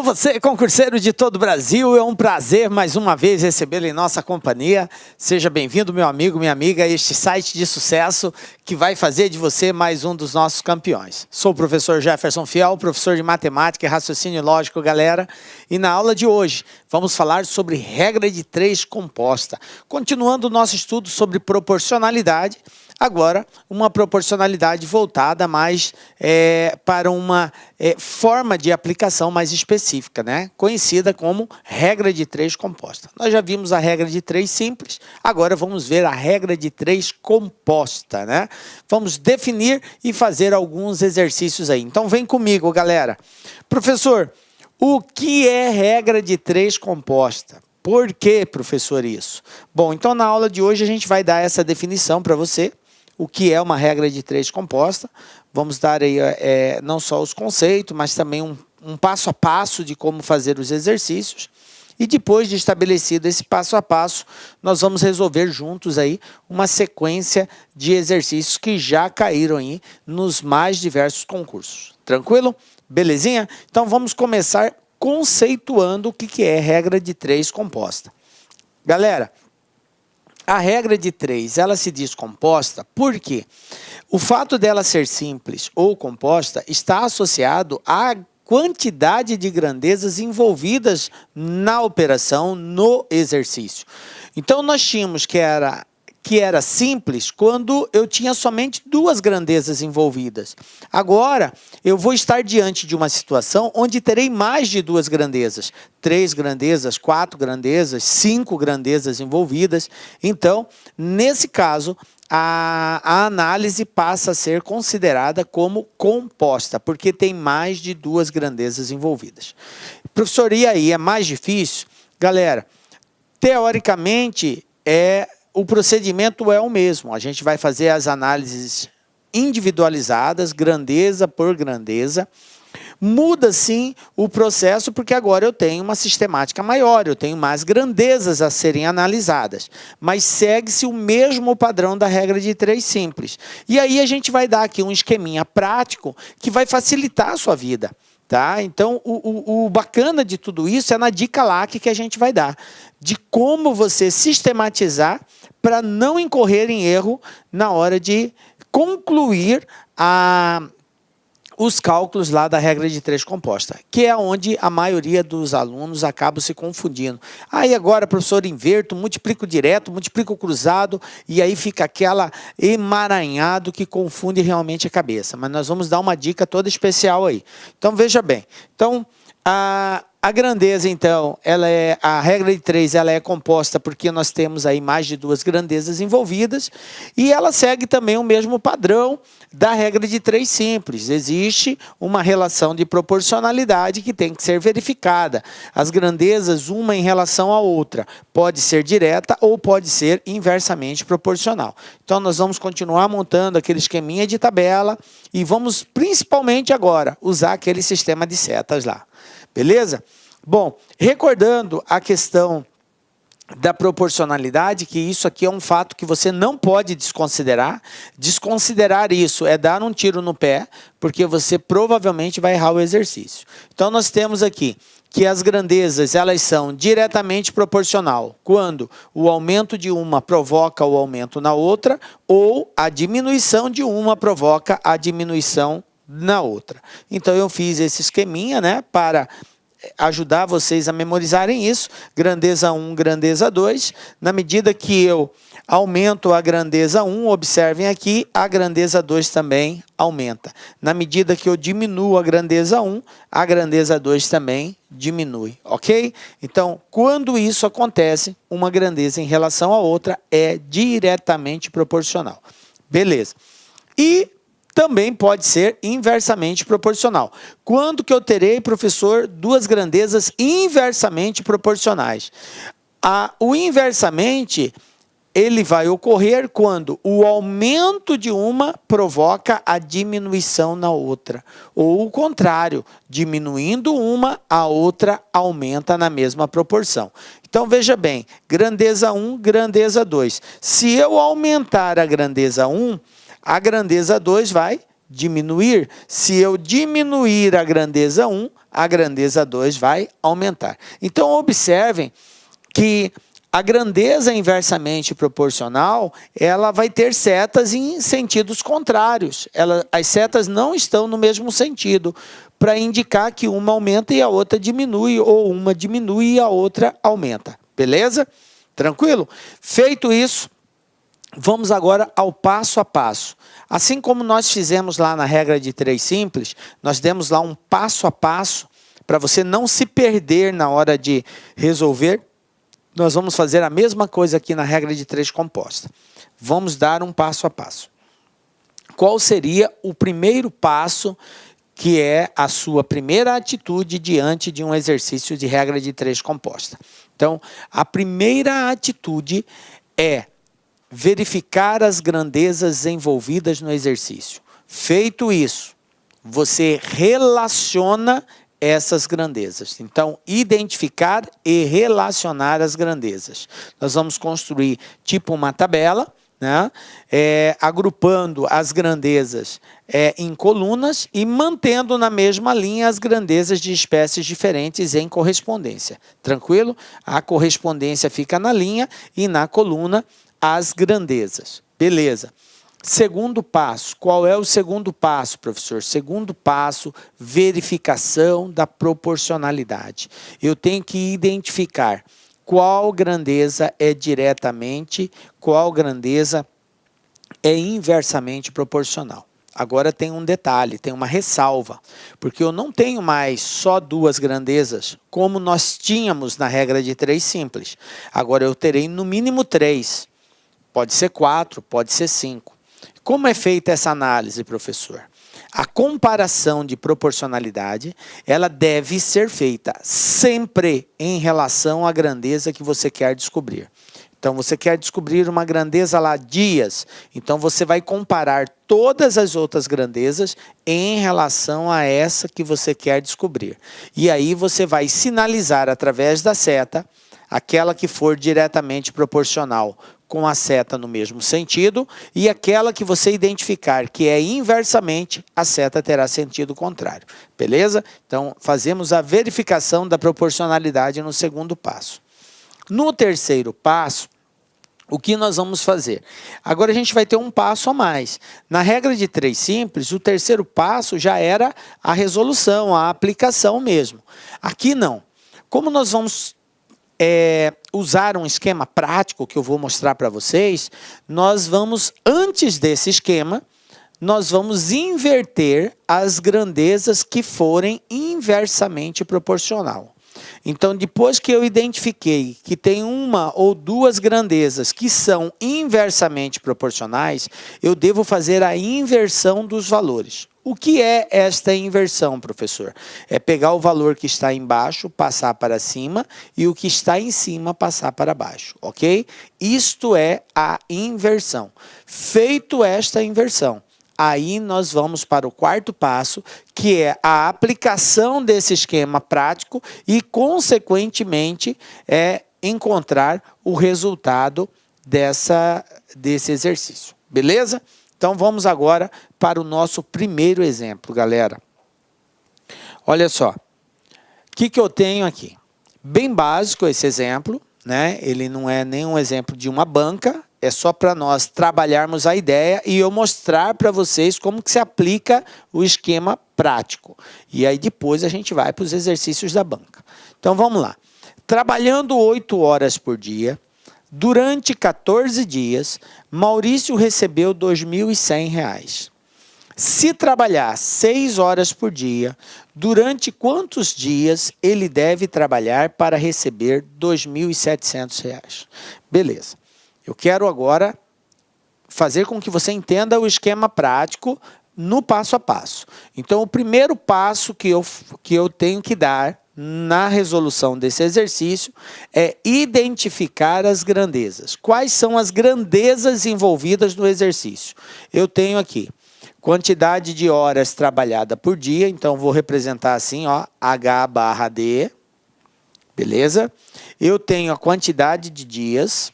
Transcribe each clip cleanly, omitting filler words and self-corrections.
Você, concurseiro de todo o Brasil, é um prazer mais uma vez recebê-lo em nossa companhia. Seja bem-vindo, meu amigo, minha amiga, a este site de sucesso que vai fazer de você mais um dos nossos campeões. Sou o professor Jefferson Fiel, professor de matemática e raciocínio lógico, galera. E na aula de hoje vamos falar sobre regra de 3 composta. Continuando o nosso estudo sobre proporcionalidade, agora uma proporcionalidade voltada mais para uma forma de aplicação mais específica, né? Conhecida como regra de 3 composta. Nós já vimos a regra de 3 simples, agora vamos ver a regra de 3 composta, né? Vamos definir e fazer alguns exercícios aí. Então vem comigo, galera. Professor, o que é regra de 3 composta? Por que, professor, isso? Bom, então na aula de hoje a gente vai dar essa definição para você. O que é uma regra de 3 composta. Vamos dar aí não só os conceitos, mas também um passo a passo de como fazer os exercícios. E depois de estabelecido esse passo a passo, nós vamos resolver juntos aí uma sequência de exercícios que já caíram aí nos mais diversos concursos. Tranquilo? Belezinha? Então vamos começar conceituando o que é regra de 3 composta. Galera, a regra de 3, ela se diz composta porque o fato dela ser simples ou composta está associado à quantidade de grandezas envolvidas na operação, no exercício. Então, nós tínhamos que era simples quando eu tinha somente 2 grandezas envolvidas. Agora, eu vou estar diante de uma situação onde terei mais de 2 grandezas. 3 grandezas, 4 grandezas, 5 grandezas envolvidas. Então, nesse caso, a análise passa a ser considerada como composta, porque tem mais de 2 grandezas envolvidas. Professor, e aí, é mais difícil? Galera, teoricamente, o procedimento é o mesmo. A gente vai fazer as análises individualizadas, grandeza por grandeza. Muda sim o processo, porque agora eu tenho uma sistemática maior, eu tenho mais grandezas a serem analisadas. Mas segue-se o mesmo padrão da regra de 3 simples. E aí a gente vai dar aqui um esqueminha prático que vai facilitar a sua vida. Tá? Então, o bacana de tudo isso é na dica LAC que a gente vai dar, de como você sistematizar para não incorrer em erro na hora de concluir os cálculos lá da regra de 3 composta, que é onde a maioria dos alunos acaba se confundindo. Aí agora, professor, inverto, multiplico direto, multiplico cruzado, e aí fica aquela emaranhado que confunde realmente a cabeça. Mas nós vamos dar uma dica toda especial aí. Então, veja bem. Então, a grandeza, então, a regra de 3, ela é composta porque nós temos aí mais de 2 grandezas envolvidas, e ela segue também o mesmo padrão da regra de 3 simples. Existe uma relação de proporcionalidade que tem que ser verificada. As grandezas, uma em relação à outra, pode ser direta ou pode ser inversamente proporcional. Então, nós vamos continuar montando aquele esqueminha de tabela e vamos, principalmente agora, usar aquele sistema de setas lá. Beleza? Bom, recordando a questão da proporcionalidade, que isso aqui é um fato que você não pode desconsiderar. Desconsiderar isso é dar um tiro no pé, porque você provavelmente vai errar o exercício. Então, nós temos aqui que as grandezas, elas são diretamente proporcional quando o aumento de uma provoca o aumento na outra, ou a diminuição de uma provoca a diminuição na outra. Então, eu fiz esse esqueminha, né, para ajudar vocês a memorizarem isso. Grandeza 1, grandeza 2. Na medida que eu aumento a grandeza 1, observem aqui, a grandeza 2 também aumenta. Na medida que eu diminuo a grandeza 1, a grandeza 2 também diminui, ok? Então, quando isso acontece, uma grandeza em relação à outra é diretamente proporcional. Beleza. E também pode ser inversamente proporcional. Quando que eu terei, professor, 2 grandezas inversamente proporcionais? O inversamente, ele vai ocorrer quando o aumento de uma provoca a diminuição na outra. Ou o contrário, diminuindo uma, a outra aumenta na mesma proporção. Então, veja bem, grandeza 1, grandeza 2. Se eu aumentar a grandeza 1, a grandeza 2 vai diminuir. Se eu diminuir a grandeza 1, a grandeza 2 vai aumentar. Então, observem que a grandeza inversamente proporcional, ela vai ter setas em sentidos contrários. As setas não estão no mesmo sentido, para indicar que uma aumenta e a outra diminui, ou uma diminui e a outra aumenta. Beleza? Tranquilo? Feito isso, vamos agora ao passo a passo. Assim como nós fizemos lá na regra de 3 simples, nós demos lá um passo a passo, para você não se perder na hora de resolver. Nós vamos fazer a mesma coisa aqui na regra de 3 composta. Vamos dar um passo a passo. Qual seria o primeiro passo, que é a sua primeira atitude diante de um exercício de regra de 3 composta? Então, a primeira atitude é verificar as grandezas envolvidas no exercício. Feito isso, você relaciona essas grandezas. Então, identificar e relacionar as grandezas. Nós vamos construir tipo uma tabela, né? Agrupando as grandezas em colunas e mantendo na mesma linha as grandezas de espécies diferentes em correspondência. Tranquilo? A correspondência fica na linha e na coluna as grandezas. Beleza. Segundo passo, qual é o segundo passo, professor? Segundo passo, verificação da proporcionalidade. Eu tenho que identificar qual grandeza é diretamente, qual grandeza é inversamente proporcional. Agora tem um detalhe, tem uma ressalva, porque eu não tenho mais só 2 grandezas, como nós tínhamos na regra de 3 simples. Agora eu terei no mínimo 3, pode ser 4, pode ser 5. Como é feita essa análise, professor? A comparação de proporcionalidade, ela deve ser feita sempre em relação à grandeza que você quer descobrir. Então, você quer descobrir uma grandeza lá, dias. Então, você vai comparar todas as outras grandezas em relação a essa que você quer descobrir. E aí, você vai sinalizar através da seta aquela que for diretamente proporcional com a seta no mesmo sentido, e aquela que você identificar que é inversamente, a seta terá sentido contrário. Beleza? Então, fazemos a verificação da proporcionalidade no segundo passo. No terceiro passo, o que nós vamos fazer? Agora a gente vai ter um passo a mais. Na regra de 3 simples, o terceiro passo já era a resolução, a aplicação mesmo. Aqui não. Como nós vamos usar um esquema prático que eu vou mostrar para vocês, nós vamos, antes desse esquema, nós vamos inverter as grandezas que forem inversamente proporcional. Então, depois que eu identifiquei que tem uma ou 2 grandezas que são inversamente proporcionais, eu devo fazer a inversão dos valores. O que é esta inversão, professor? É pegar o valor que está embaixo, passar para cima, e o que está em cima, passar para baixo, ok? Isto é a inversão. Feito esta inversão, aí nós vamos para o quarto passo, que é a aplicação desse esquema prático e, consequentemente, encontrar o resultado desse exercício. Beleza? Então, vamos agora para o nosso primeiro exemplo, galera. Olha só. O que eu tenho aqui? Bem básico esse exemplo, né? Ele não é nenhum exemplo de uma banca, é só para nós trabalharmos a ideia e eu mostrar para vocês como que se aplica o esquema prático. E aí depois a gente vai para os exercícios da banca. Então vamos lá. Trabalhando 8 horas por dia, durante 14 dias, Maurício recebeu R$ 2.100. Se trabalhar 6 horas por dia, durante quantos dias ele deve trabalhar para receber R$ 2.700? Beleza. Eu quero agora fazer com que você entenda o esquema prático no passo a passo. Então, o primeiro passo que eu tenho que dar na resolução desse exercício é identificar as grandezas. Quais são as grandezas envolvidas no exercício? Eu tenho aqui quantidade de horas trabalhada por dia, então vou representar assim, ó, H/D, beleza? Eu tenho a quantidade de dias,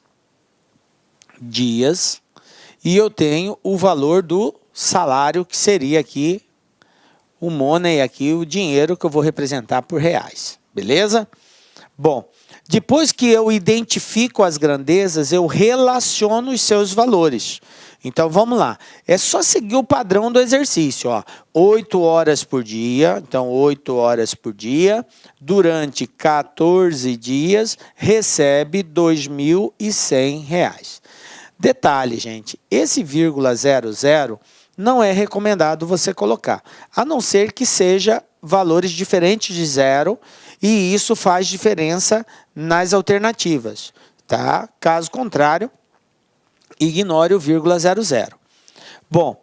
e eu tenho o valor do salário, que seria aqui o money aqui, o dinheiro que eu vou representar por reais. Beleza? Bom, depois que eu identifico as grandezas, eu relaciono os seus valores. Então, vamos lá. É só seguir o padrão do exercício. Ó. 8 horas por dia. Então, 8 horas por dia. Durante 14 dias, recebe R$ 2.100. Detalhe, gente. Esse vírgula 00 não é recomendado você colocar. A não ser que seja valores diferentes de zero. E isso faz diferença nas alternativas, tá? Caso contrário, ignore o vírgula 00. Bom,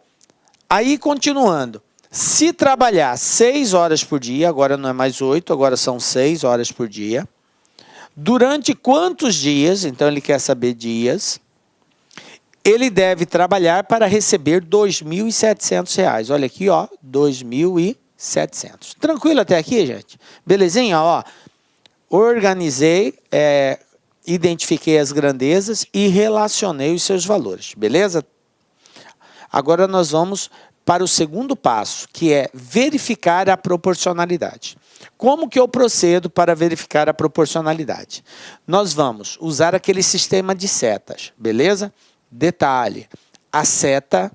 aí continuando. Se trabalhar 6 horas por dia, agora não é mais 8, agora são 6 horas por dia. Durante quantos dias, então ele quer saber dias, ele deve trabalhar para receber R$ 2.700. Olha aqui, ó, 2.700. Tranquilo até aqui, gente? Belezinha? Ó, organizei, identifiquei as grandezas e relacionei os seus valores. Beleza? Agora nós vamos para o segundo passo, que é verificar a proporcionalidade. Como que eu procedo para verificar a proporcionalidade? Nós vamos usar aquele sistema de setas, beleza? Detalhe, a seta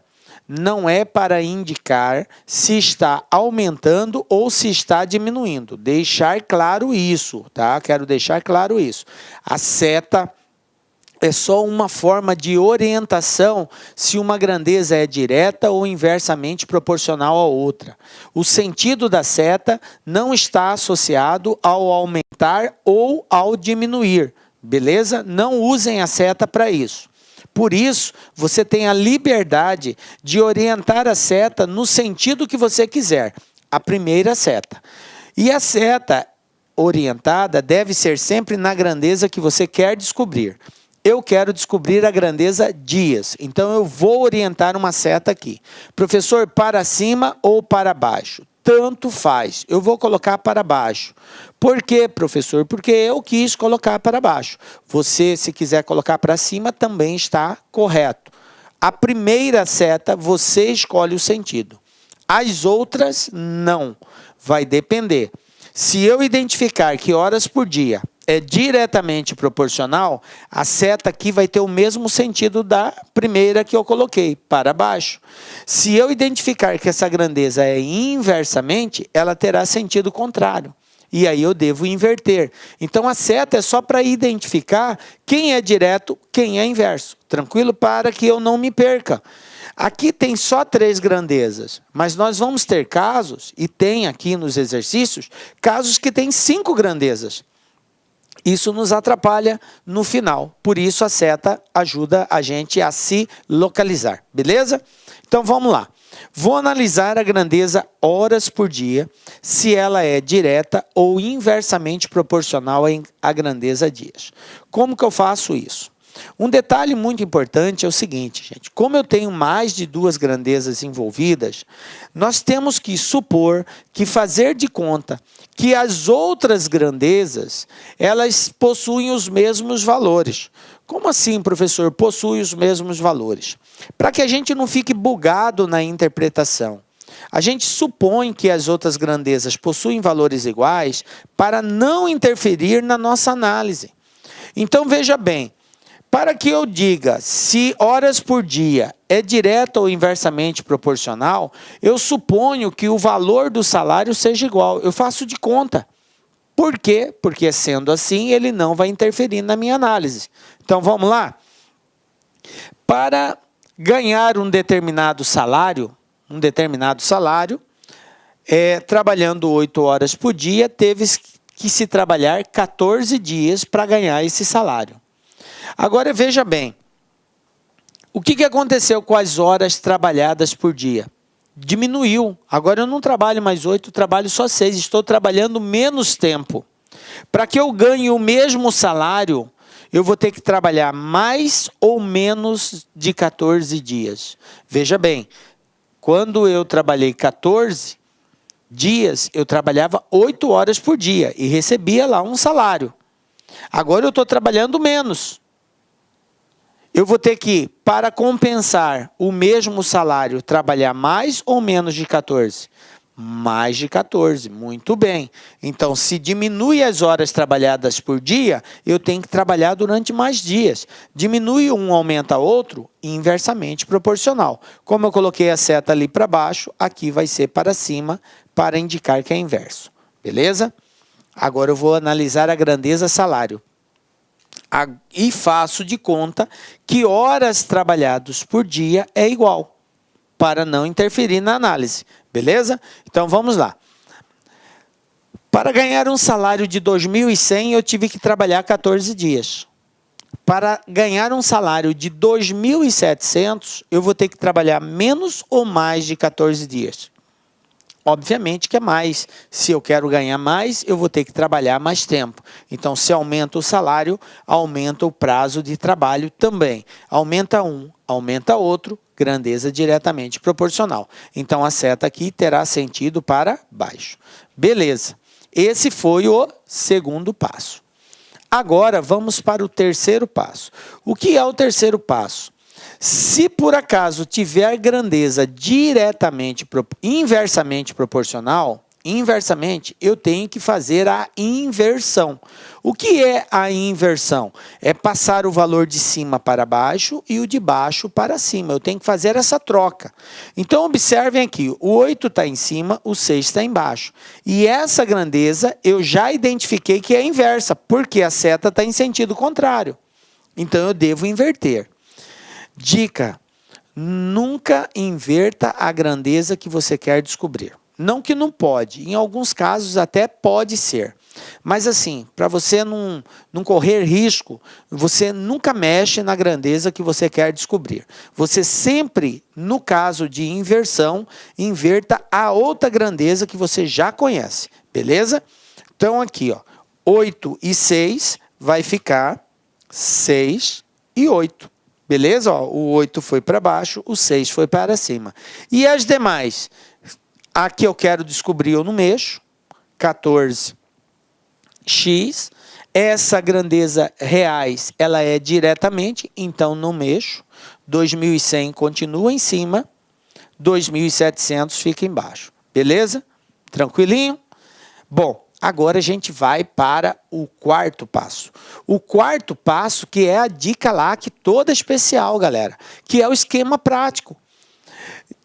não é para indicar se está aumentando ou se está diminuindo. Deixar claro isso, tá? Quero deixar claro isso. A seta é só uma forma de orientação se uma grandeza é direta ou inversamente proporcional à outra. O sentido da seta não está associado ao aumentar ou ao diminuir, beleza? Não usem a seta para isso. Por isso, você tem a liberdade de orientar a seta no sentido que você quiser. A primeira seta. E a seta orientada deve ser sempre na grandeza que você quer descobrir. Eu quero descobrir a grandeza dias. Então, eu vou orientar uma seta aqui. Professor, para cima ou para baixo? Tanto faz. Eu vou colocar para baixo. Por quê, professor? Porque eu quis colocar para baixo. Você, se quiser colocar para cima, também está correto. A primeira seta, você escolhe o sentido. As outras, não. Vai depender. Se eu identificar que horas por dia é diretamente proporcional, a seta aqui vai ter o mesmo sentido da primeira que eu coloquei, para baixo. Se eu identificar que essa grandeza é inversamente, ela terá sentido contrário. E aí eu devo inverter. Então a seta é só para identificar quem é direto, quem é inverso. Tranquilo? Para que eu não me perca. Aqui tem só 3 grandezas, mas nós vamos ter casos, e tem aqui nos exercícios, casos que tem 5 grandezas. Isso nos atrapalha no final. Por isso a seta ajuda a gente a se localizar. Beleza? Então vamos lá. Vou analisar a grandeza horas por dia, se ela é direta ou inversamente proporcional à grandeza dias. Como que eu faço isso? Um detalhe muito importante é o seguinte, gente. Como eu tenho mais de 2 grandezas envolvidas, nós temos que supor que fazer de conta que as outras grandezas, elas possuem os mesmos valores. Como assim, professor, possui os mesmos valores? Para que a gente não fique bugado na interpretação. A gente supõe que as outras grandezas possuem valores iguais para não interferir na nossa análise. Então, veja bem. Para que eu diga se horas por dia é direta ou inversamente proporcional, eu suponho que o valor do salário seja igual. Eu faço de conta. Por quê? Porque sendo assim, ele não vai interferir na minha análise. Então, vamos lá? Para ganhar um determinado salário, trabalhando 8 horas por dia, teve que se trabalhar 14 dias para ganhar esse salário. Agora, veja bem, o que aconteceu com as horas trabalhadas por dia? Diminuiu. Agora eu não trabalho mais 8, trabalho só 6. Estou trabalhando menos tempo. Para que eu ganhe o mesmo salário, eu vou ter que trabalhar mais ou menos de 14 dias. Veja bem, quando eu trabalhei 14 dias, eu trabalhava 8 horas por dia e recebia lá um salário. Agora eu estou trabalhando menos. Eu vou ter que, para compensar o mesmo salário, trabalhar mais ou menos de 14? Mais de 14, muito bem. Então, se diminui as horas trabalhadas por dia, eu tenho que trabalhar durante mais dias. Diminui um, aumenta outro, inversamente proporcional. Como eu coloquei a seta ali para baixo, aqui vai ser para cima, para indicar que é inverso. Beleza? Agora eu vou analisar a grandeza salário. E faço de conta que horas trabalhadas por dia é igual, para não interferir na análise. Beleza? Então, vamos lá. Para ganhar um salário de 2.100, eu tive que trabalhar 14 dias. Para ganhar um salário de 2.700, eu vou ter que trabalhar menos ou mais de 14 dias. Obviamente que é mais. Se eu quero ganhar mais, eu vou ter que trabalhar mais tempo. Então, se aumenta o salário, aumenta o prazo de trabalho também. Aumenta um, aumenta outro, grandeza diretamente proporcional. Então, a seta aqui terá sentido para baixo. Beleza. Esse foi o segundo passo. Agora, vamos para o terceiro passo. O que é o terceiro passo? Se por acaso tiver grandeza inversamente proporcional, eu tenho que fazer a inversão. O que é a inversão? É passar o valor de cima para baixo e o de baixo para cima. Eu tenho que fazer essa troca. Então, observem aqui, o 8 está em cima, o 6 está embaixo. E essa grandeza eu já identifiquei que é inversa, porque a seta está em sentido contrário. Então, eu devo inverter. Dica: nunca inverta a grandeza que você quer descobrir. Não que não pode, em alguns casos até pode ser. Mas assim, para você não correr risco, você nunca mexe na grandeza que você quer descobrir. Você sempre, no caso de inversão, inverta a outra grandeza que você já conhece. Beleza? Então aqui, ó, 8 e 6 vai ficar 6 e 8. Beleza? Ó, o 8 foi para baixo, o 6 foi para cima. E as demais? Aqui eu quero descobrir, eu não mexo. 14x. Essa grandeza reais, ela é diretamente, então não mexo. 2.100 continua em cima. 2.700 fica embaixo. Beleza? Tranquilinho? Bom, agora a gente vai para o quarto passo. O quarto passo, que é a dica lá, que toda especial, galera, que é o esquema prático.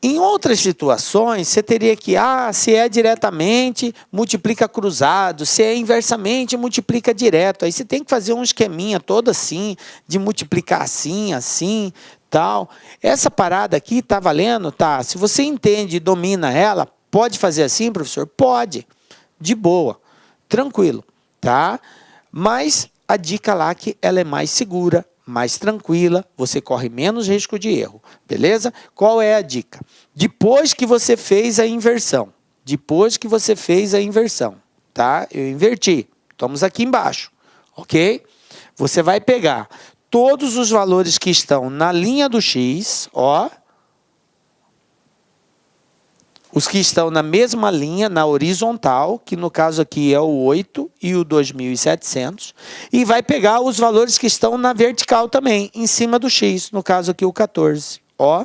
Em outras situações, você teria que, se é diretamente, multiplica cruzado, se é inversamente, multiplica direto. Aí você tem que fazer um esqueminha todo assim, de multiplicar assim, assim, tal. Essa parada aqui tá valendo? Tá. Se você entende e domina ela, pode fazer assim, professor? Pode. De boa. Tranquilo, tá? Mas a dica lá que ela é mais segura, mais tranquila, você corre menos risco de erro, beleza? Qual é a dica? Depois que você fez a inversão, tá? Eu inverti, estamos aqui embaixo, ok? Você vai pegar todos os valores que estão na linha do X, ó, os que estão na mesma linha, na horizontal, que no caso aqui é o 8 e o 2.700, e vai pegar os valores que estão na vertical também, em cima do X, no caso aqui o 14. Ó,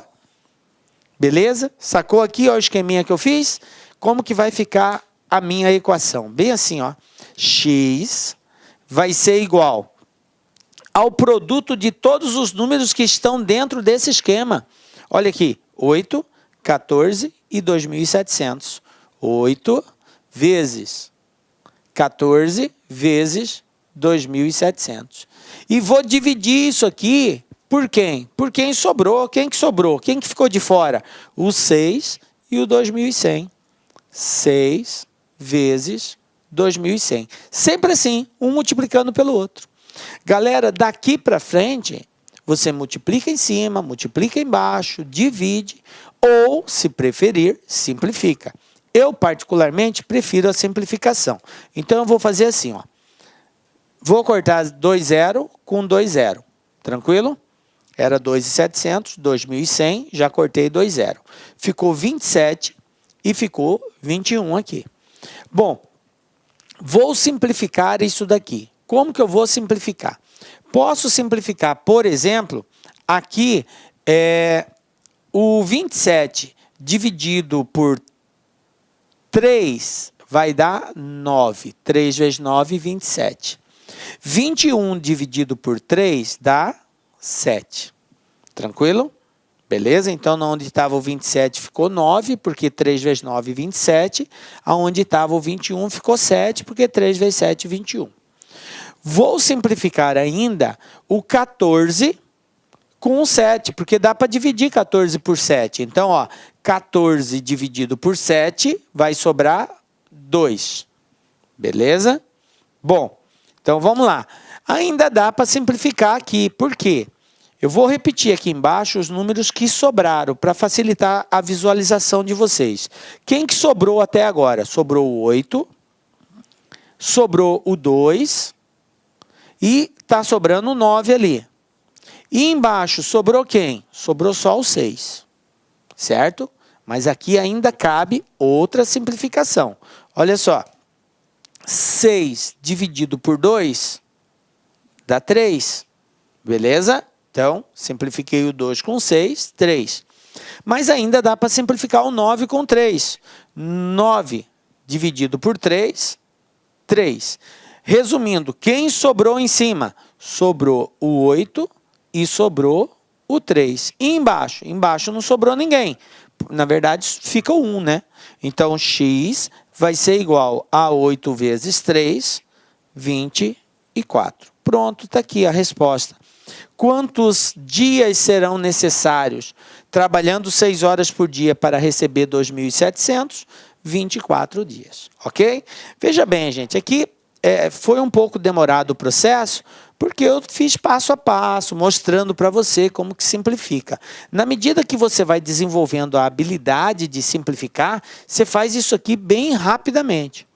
beleza? Sacou aqui ó, o esqueminha que eu fiz? Como que vai ficar a minha equação? Bem assim, ó, X vai ser igual ao produto de todos os números que estão dentro desse esquema. Olha aqui, 8, 14 e 2.700. 8 vezes 14 vezes 2.700. E vou dividir isso aqui por quem? Por quem sobrou. Quem que sobrou? Quem que ficou de fora? O 6 e o 2.100. 6 vezes 2.100. Sempre assim, um multiplicando pelo outro. Galera, daqui para frente, você multiplica em cima, multiplica embaixo, divide, ou, se preferir, simplifica. Eu, particularmente, prefiro a simplificação. Então, eu vou fazer assim, ó. Vou cortar 2 zero com 2 zero. Tranquilo? Era 2.700, 2.100, já cortei 2 zero. Ficou 27 e ficou 21 aqui. Bom, vou simplificar isso daqui. Como que eu vou simplificar? Posso simplificar, por exemplo, aqui o 27 dividido por 3 vai dar 9. 3 vezes 9, 27. 21 dividido por 3 dá 7. Tranquilo? Beleza? Então, onde estava o 27 ficou 9, porque 3 vezes 9, 27. Onde estava o 21 ficou 7, porque 3 vezes 7, 21. Vou simplificar ainda o 14 com o 7, porque dá para dividir 14 por 7. Então, 14 dividido por 7 vai sobrar 2. Beleza? Bom, então vamos lá. Ainda dá para simplificar aqui. Por quê? Eu vou repetir aqui embaixo os números que sobraram para facilitar a visualização de vocês. Quem que sobrou até agora? Sobrou o 8, sobrou o 2 e está sobrando o 9 ali. E embaixo sobrou quem? Sobrou só o 6, certo? Mas aqui ainda cabe outra simplificação. Olha só, 6 dividido por 2 dá 3, beleza? Então, simplifiquei o 2 com 6, 3. Mas ainda dá para simplificar o 9 com 3. 9 dividido por 3, 3. Resumindo, quem sobrou em cima? Sobrou o 8 e sobrou o 3. E embaixo? Embaixo não sobrou ninguém. Na verdade, fica o 1, né? Então, x vai ser igual a 8 vezes 3, 24. Pronto, está aqui a resposta. Quantos dias serão necessários trabalhando 6 horas por dia para receber 2.700? 24 dias, ok? Veja bem, gente, aqui foi um pouco demorado o processo, porque eu fiz passo a passo, mostrando para você como que simplifica. Na medida que você vai desenvolvendo a habilidade de simplificar, você faz isso aqui bem rapidamente.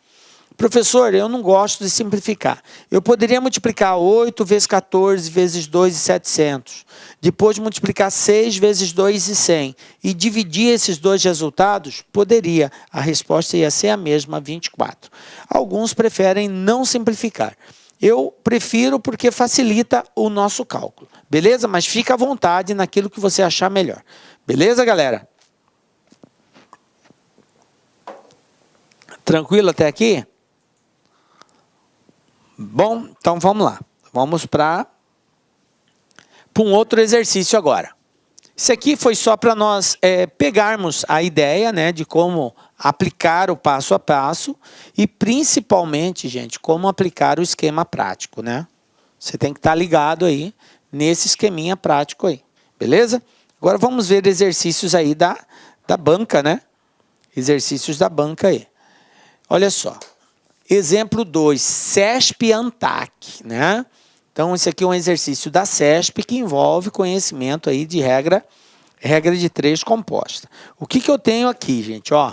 Professor, eu não gosto de simplificar. Eu poderia multiplicar 8 vezes 14 vezes 2 e 700. Depois multiplicar 6 vezes 2 e 100. E dividir esses dois resultados? Poderia. A resposta ia ser a mesma, 24. Alguns preferem não simplificar. Eu prefiro porque facilita o nosso cálculo. Beleza? Mas fica à vontade naquilo que você achar melhor. Beleza, galera? Tranquilo até aqui? Bom, então vamos lá. Vamos para um outro exercício agora. Isso aqui foi só para nós pegarmos a ideia, né, de como aplicar o passo a passo e principalmente, gente, como aplicar o esquema prático, né? Você tem que estar ligado aí nesse esqueminha prático aí, beleza? Agora vamos ver exercícios aí da banca, né? Exercícios da banca aí. Olha só. Exemplo 2, CESP-ANTAC, né? Então, esse aqui é um exercício da CESP que envolve conhecimento aí de regra de 3 composta. O que eu tenho aqui, gente? Ó,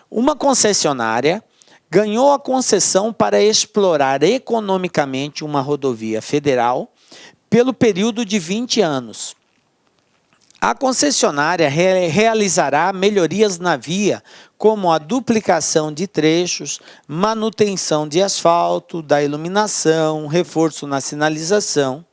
uma concessionária ganhou a concessão para explorar economicamente uma rodovia federal pelo período de 20 anos. A concessionária realizará melhorias na via, como a duplicação de trechos, manutenção de asfalto, da iluminação, reforço na sinalização.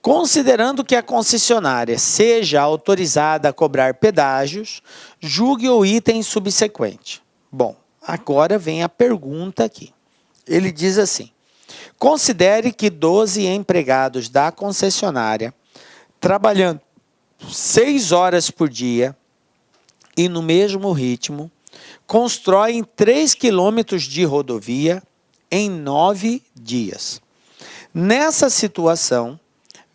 Considerando que a concessionária seja autorizada a cobrar pedágios, julgue o item subsequente. Bom, agora vem a pergunta aqui. Ele diz assim: considere que 12 empregados da concessionária, trabalhando 6 horas por dia e no mesmo ritmo, constroem 3 quilômetros de rodovia em 9 dias. Nessa situação,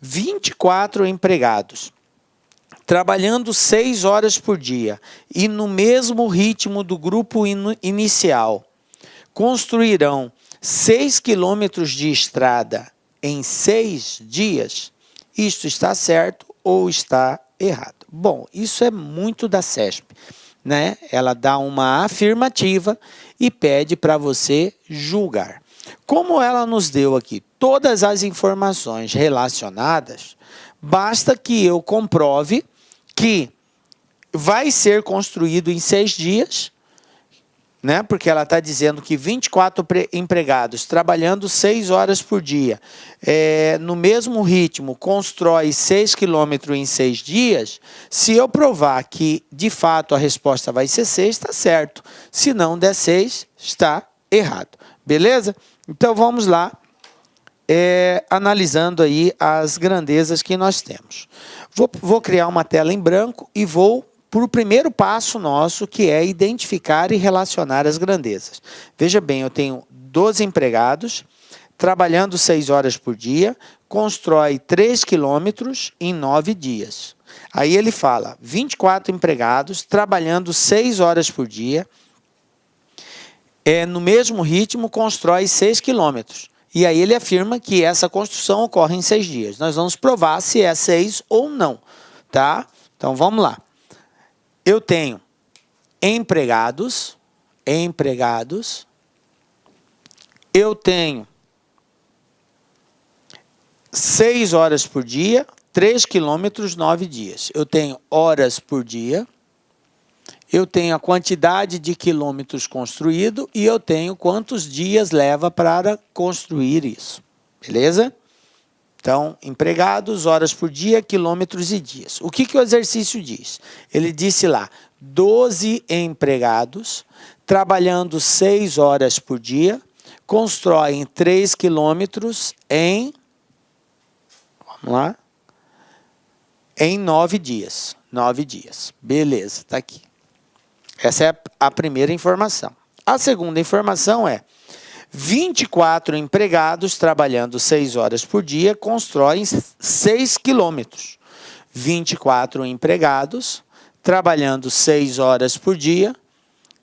24 empregados, trabalhando 6 horas por dia e no mesmo ritmo do grupo inicial, construirão 6 quilômetros de estrada em 6 dias. Isto está certo ou está errado? Bom, isso é muito da CESP, né? Ela dá uma afirmativa e pede para você julgar. Como ela nos deu aqui todas as informações relacionadas, basta que eu comprove que vai ser construído em 6 dias né? Porque ela está dizendo que 24 empregados trabalhando 6 horas por dia, no mesmo ritmo, constrói 6 quilômetros em 6 dias. Se eu provar que, de fato, a resposta vai ser 6, está certo. Se não der 6, está errado. Beleza? Então, vamos lá, analisando aí as grandezas que nós temos. Vou criar uma tela em branco e vou para o primeiro passo nosso, que é identificar e relacionar as grandezas. Veja bem, eu tenho 12 empregados, trabalhando 6 horas por dia, constrói 3 quilômetros em 9 dias. Aí ele fala, 24 empregados, trabalhando 6 horas por dia, no mesmo ritmo, constrói 6 quilômetros. E aí ele afirma que essa construção ocorre em 6 dias. Nós vamos provar se é 6 ou não, tá? Então, vamos lá. Eu tenho empregados, eu tenho 6 horas por dia, 3 quilômetros, 9 dias. Eu tenho horas por dia, eu tenho a quantidade de quilômetros construído e eu tenho quantos dias leva para construir isso, beleza? Então, empregados, horas por dia, quilômetros e dias. O que o exercício diz? Ele disse lá, 12 empregados, trabalhando 6 horas por dia, constroem 3 quilômetros em, vamos lá, em 9 dias. 9 dias. Beleza, está aqui. Essa é a primeira informação. A segunda informação é, 24 empregados trabalhando 6 horas por dia constroem 6 quilômetros. 24 empregados trabalhando 6 horas por dia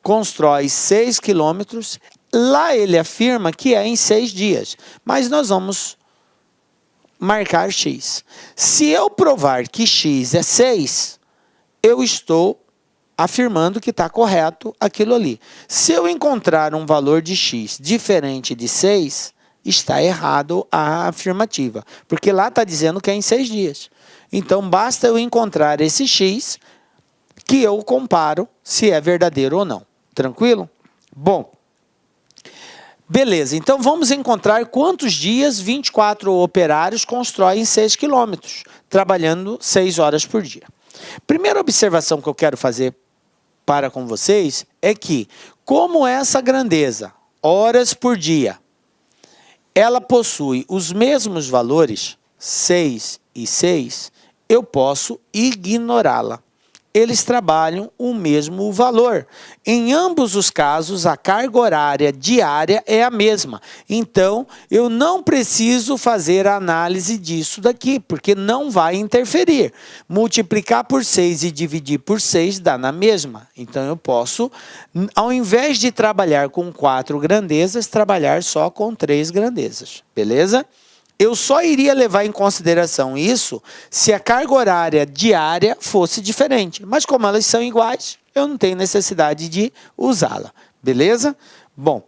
constrói 6 quilômetros. Lá ele afirma que é em 6 dias, mas nós vamos marcar X. Se eu provar que X é 6, eu estou afirmando que está correto aquilo ali. Se eu encontrar um valor de X diferente de 6, está errado a afirmativa, porque lá está dizendo que é em 6 dias. Então, basta eu encontrar esse X que eu comparo se é verdadeiro ou não. Tranquilo? Bom, beleza. Então, vamos encontrar quantos dias 24 operários constroem 6 quilômetros, trabalhando 6 horas por dia. Primeira observação que eu quero fazer para com vocês é que, como essa grandeza, horas por dia, ela possui os mesmos valores, 6 e 6, eu posso ignorá-la. Eles trabalham o mesmo valor. Em ambos os casos, a carga horária diária é a mesma. Então, eu não preciso fazer a análise disso daqui, porque não vai interferir. Multiplicar por 6 e dividir por 6 dá na mesma. Então, eu posso, ao invés de trabalhar com 4 grandezas, trabalhar só com 3 grandezas. Beleza? Eu só iria levar em consideração isso se a carga horária diária fosse diferente. Mas como elas são iguais, eu não tenho necessidade de usá-la. Beleza? Bom.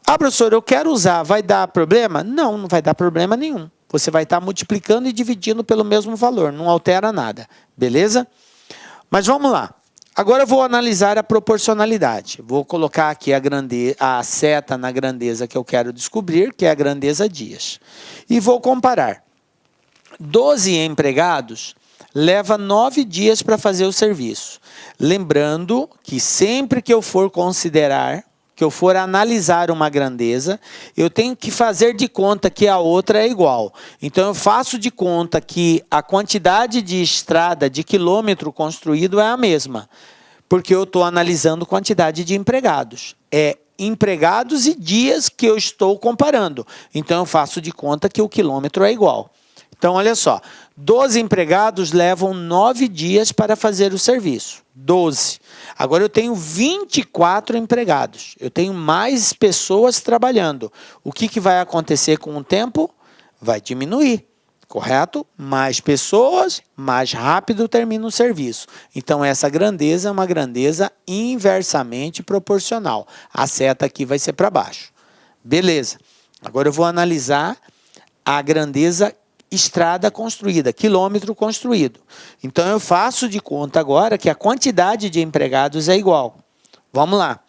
Ah, professor, eu quero usar. Vai dar problema? Não, não vai dar problema nenhum. Você vai estar multiplicando e dividindo pelo mesmo valor. Não altera nada. Beleza? Mas vamos lá. Agora eu vou analisar a proporcionalidade. Vou colocar aqui a seta na grandeza que eu quero descobrir, que é a grandeza dias. E vou comparar. 12 empregados leva 9 dias para fazer o serviço. Lembrando que sempre que eu for considerar, que eu for analisar uma grandeza, eu tenho que fazer de conta que a outra é igual. Então, eu faço de conta que a quantidade de estrada, de quilômetro construído é a mesma, porque eu estou analisando quantidade de empregados. É empregados e dias que eu estou comparando. Então, eu faço de conta que o quilômetro é igual. Então, olha só, 12 empregados levam 9 dias para fazer o serviço. 12. Agora eu tenho 24 empregados. Eu tenho mais pessoas trabalhando. O que vai acontecer com o tempo? Vai diminuir, correto? Mais pessoas, mais rápido termina o serviço. Então, essa grandeza é uma grandeza inversamente proporcional. A seta aqui vai ser para baixo. Beleza. Agora eu vou analisar a grandeza estrada construída, quilômetro construído. Então, eu faço de conta agora que a quantidade de empregados é igual. Vamos lá.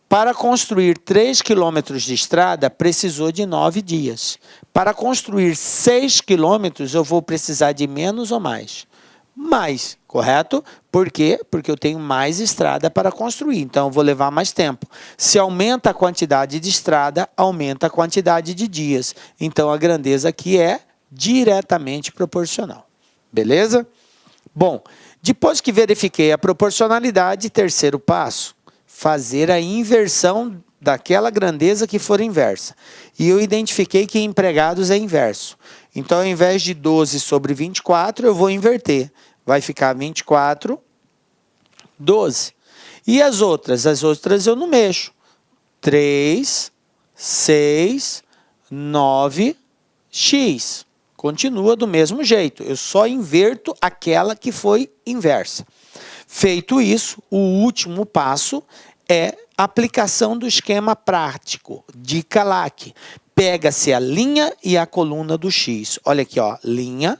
Para construir 3 quilômetros de estrada, precisou de 9 dias. Para construir 6 quilômetros, eu vou precisar de menos ou mais? Mais, correto? Por quê? Porque eu tenho mais estrada para construir, então eu vou levar mais tempo. Se aumenta a quantidade de estrada, aumenta a quantidade de dias. Então a grandeza aqui é diretamente proporcional. Beleza? Bom, depois que verifiquei a proporcionalidade, terceiro passo, fazer a inversão daquela grandeza que for inversa. E eu identifiquei que empregados é inverso. Então, ao invés de 12 sobre 24, eu vou inverter. Vai ficar 24, 12. E as outras? As outras eu não mexo. 3, 6, 9, x. Continua do mesmo jeito. Eu só inverto aquela que foi inversa. Feito isso, o último passo é a aplicação do esquema prático. Dica LAC. Pega-se a linha e a coluna do x. Olha aqui, ó, linha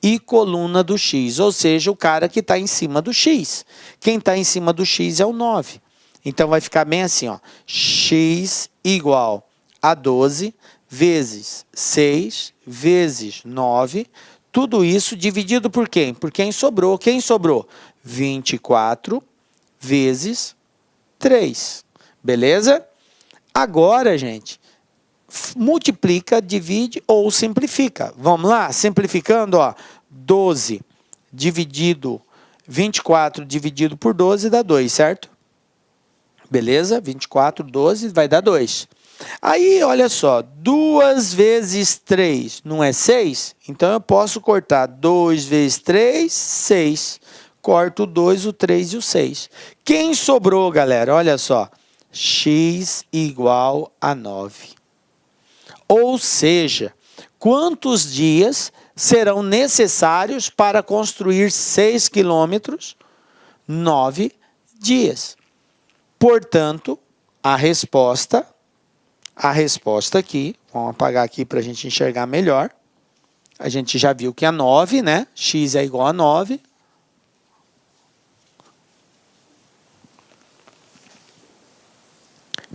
e coluna do x, ou seja, o cara que está em cima do x. Quem está em cima do x é o 9. Então, vai ficar bem assim, ó, x igual a 12 vezes 6 vezes 9, tudo isso dividido por quem? Por quem sobrou. Quem sobrou? 24 vezes 3. Beleza? Agora, gente, multiplica, divide ou simplifica. Vamos lá? Simplificando, ó, 12 dividido 24 dividido por 12 dá 2, certo? Beleza? 24, 12 vai dar 2. Aí, olha só, 2 vezes 3 não é 6? Então, eu posso cortar 2 vezes 3, 6. Corto o 2, o 3 e o 6. Quem sobrou, galera? Olha só, x igual a 9. Ou seja, quantos dias serão necessários para construir 6 quilômetros? 9 dias. Portanto, a resposta aqui, vamos apagar aqui para a gente enxergar melhor. A gente já viu que é 9, né? X é igual a 9.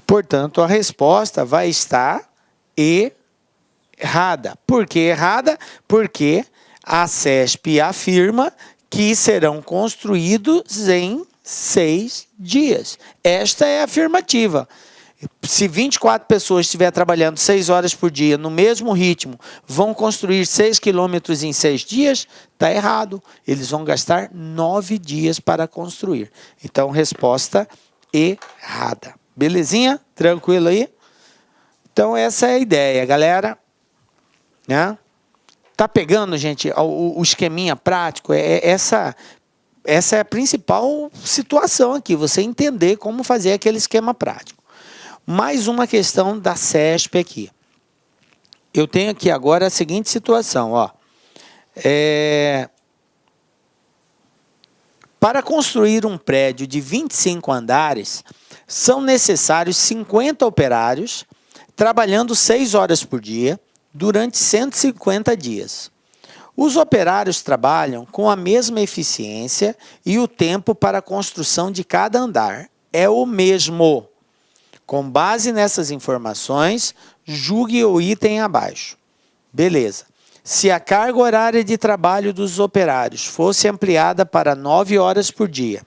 Portanto, a resposta vai estar errada. Por que errada? Porque a CESP afirma que serão construídos em 6 dias. Esta é a afirmativa. Se 24 pessoas estiverem trabalhando 6 horas por dia, no mesmo ritmo, vão construir 6 quilômetros em 6 dias, está errado. Eles vão gastar 9 dias para construir. Então, resposta errada. Belezinha? Tranquilo aí? Então, essa é a ideia, galera. Né? Tá pegando, gente, o esqueminha prático? Essa é a principal situação aqui, você entender como fazer aquele esquema prático. Mais uma questão da CESP aqui. Eu tenho aqui agora a seguinte situação, ó. Para construir um prédio de 25 andares, são necessários 50 operários, trabalhando 6 horas por dia, durante 150 dias. Os operários trabalham com a mesma eficiência e o tempo para a construção de cada andar é o mesmo. Com base nessas informações, julgue o item abaixo. Beleza. Se a carga horária de trabalho dos operários fosse ampliada para 9 horas por dia,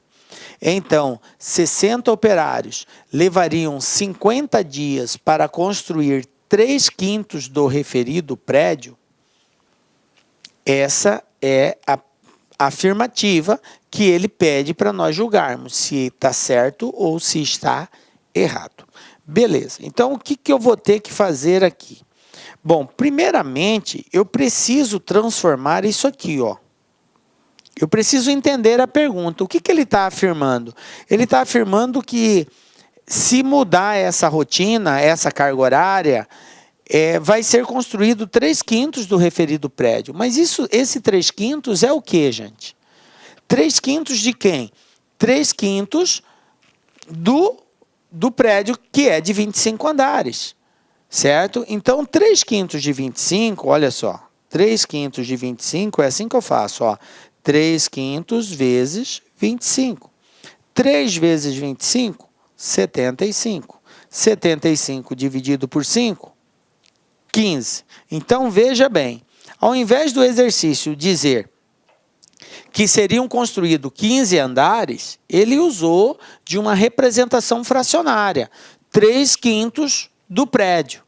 então 60 operários levariam 50 dias para construir 3/5 do referido prédio. Essa é a afirmativa que ele pede para nós julgarmos se está certo ou se está errado. Beleza, então o que eu vou ter que fazer aqui? Bom, primeiramente, eu preciso transformar isso aqui, ó. Eu preciso entender a pergunta. O que ele está afirmando? Ele está afirmando que se mudar essa rotina, essa carga horária, vai ser construído 3/5 do referido prédio. Mas esse 3/5 é o que, gente? 3/5 de quem? 3/5 do prédio que é de 25 andares, certo? Então, 3/5 de 25, olha só, 3/5 de 25 é assim que eu faço, ó, 3/5 vezes 25. 3 vezes 25, 75. 75 dividido por 5, 15. Então, veja bem, ao invés do exercício dizer que seriam construídos 15 andares, ele usou de uma representação fracionária, 3/5 do prédio.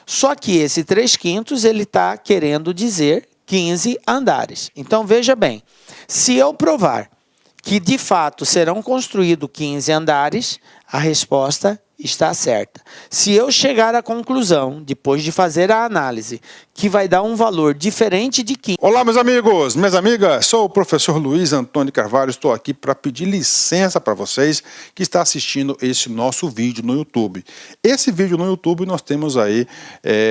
Só que esse 3/5 ele está querendo dizer 15 andares. Então, veja bem, se eu provar que de fato serão construídos 15 andares, a resposta está certa. Se eu chegar à conclusão, depois de fazer a análise, que vai dar um valor diferente de 15... Olá, meus amigos, minhas amigas, sou o professor Luiz Antônio Carvalho, estou aqui para pedir licença para vocês que estão assistindo esse nosso vídeo no YouTube. Esse vídeo no YouTube nós temos aí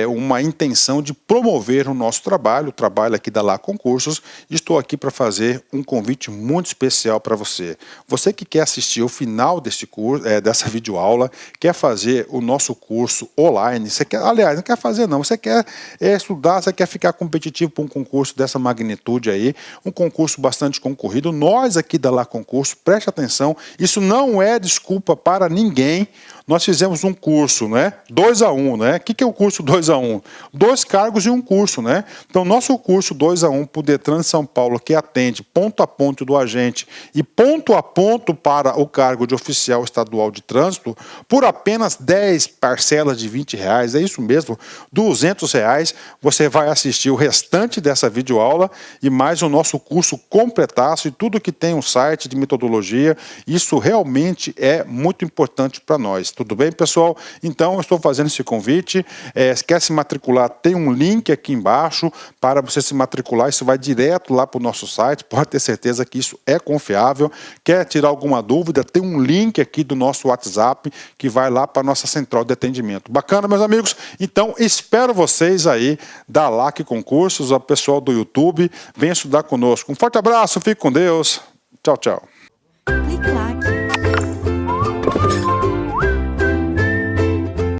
uma intenção de promover o nosso trabalho, o trabalho aqui da Lá Concursos. Estou aqui para fazer um convite muito especial para você. Você que quer assistir o final desse curso, dessa videoaula, quer fazer o nosso curso online, você quer, aliás, não quer fazer não, você quer estudar, você quer ficar competitivo para um concurso dessa magnitude aí, um concurso bastante concorrido, nós aqui da Lá Concurso, preste atenção, isso não é desculpa para ninguém. Nós fizemos um curso, né? 2-a-1, né? O que é o curso 2-a-1? 2 cargos e um curso, né? Então, nosso curso 2-a-1 para o Detran de São Paulo, que atende ponto a ponto do agente e ponto a ponto para o cargo de oficial estadual de trânsito, por apenas 10 parcelas de R$20, é isso mesmo, R$200, você vai assistir o restante dessa videoaula e mais o nosso curso completaço e tudo que tem um site de metodologia. Isso realmente é muito importante para nós. Tudo bem, pessoal? Então, eu estou fazendo esse convite. Quer se matricular? Tem um link aqui embaixo para você se matricular. Isso vai direto lá para o nosso site. Pode ter certeza que isso é confiável. Quer tirar alguma dúvida? Tem um link aqui do nosso WhatsApp que vai lá para a nossa central de atendimento. Bacana, meus amigos? Então, espero vocês aí da LAC Concursos, o pessoal do YouTube. Venha estudar conosco. Um forte abraço, fique com Deus. Tchau, tchau.